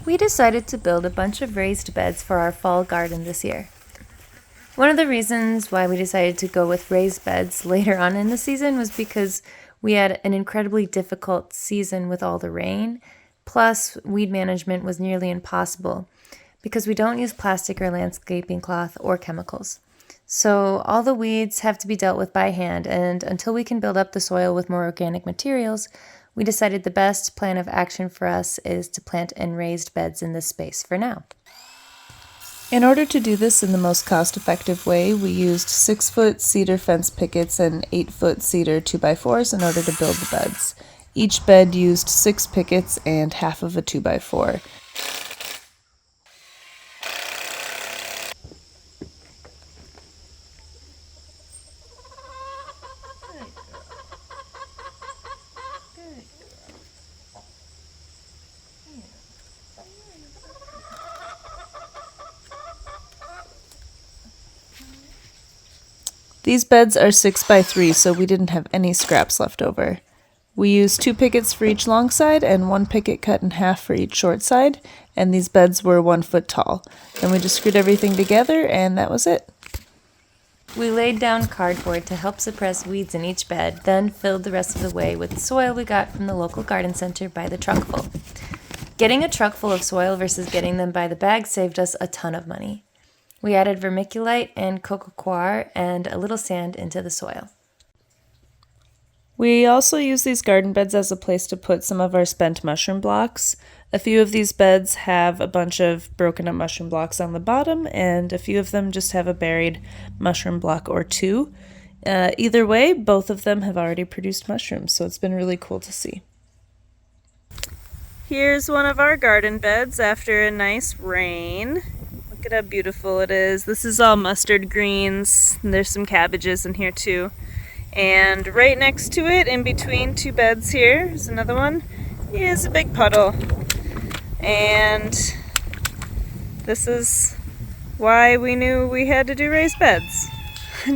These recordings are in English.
We decided to build a bunch of raised beds for our fall garden this year. One of the reasons why we decided to go with raised beds later on in the season was because we had an incredibly difficult season with all the rain, plus weed management was nearly impossible because we don't use plastic or landscaping cloth or chemicals. So all the weeds have to be dealt with by hand, and until we can build up the soil with more organic materials, we decided the best plan of action for us is to plant in raised beds in this space for now. In order to do this in the most cost-effective way, we used 6-foot cedar fence pickets and 8-foot cedar 2x4s in order to build the beds. Each bed used 6 pickets and half of a 2x4. These beds are 6x3, so we didn't have any scraps left over. We used 2 pickets for each long side and 1 picket cut in half for each short side, and these beds were 1 foot tall. Then we just screwed everything together, and that was it. We laid down cardboard to help suppress weeds in each bed, then filled the rest of the way with the soil we got from the local garden center by the truckful. Getting a truck full of soil versus getting them by the bag saved us a ton of money. We added vermiculite and coco coir and a little sand into the soil. We also use these garden beds as a place to put some of our spent mushroom blocks. A few of these beds have a bunch of broken up mushroom blocks on the bottom, and a few of them just have a buried mushroom block or two. Either way, both of them have already produced mushrooms, so it's been really cool to see. Here's one of our garden beds after a nice rain. Look at how beautiful it is. This is all mustard greens, and there's some cabbages in here too. And right next to it, in between 2 beds here, is another one, is a big puddle. And this is why we knew we had to do raised beds.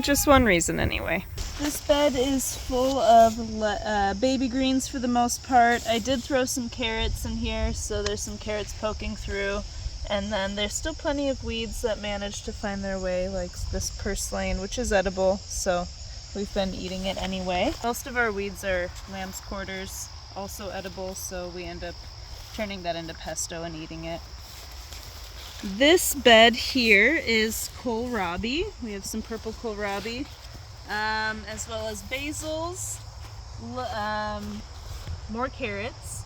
Just one reason anyway. This bed is full of baby greens for the most part. I did throw some carrots in here, so there's some carrots poking through. And then there's still plenty of weeds that manage to find their way, like this purslane, which is edible, so we've been eating it anyway. Most of our weeds are lamb's quarters, also edible, so we end up turning that into pesto and eating it. This bed here is kohlrabi. We have some purple kohlrabi, as well as basils, more carrots,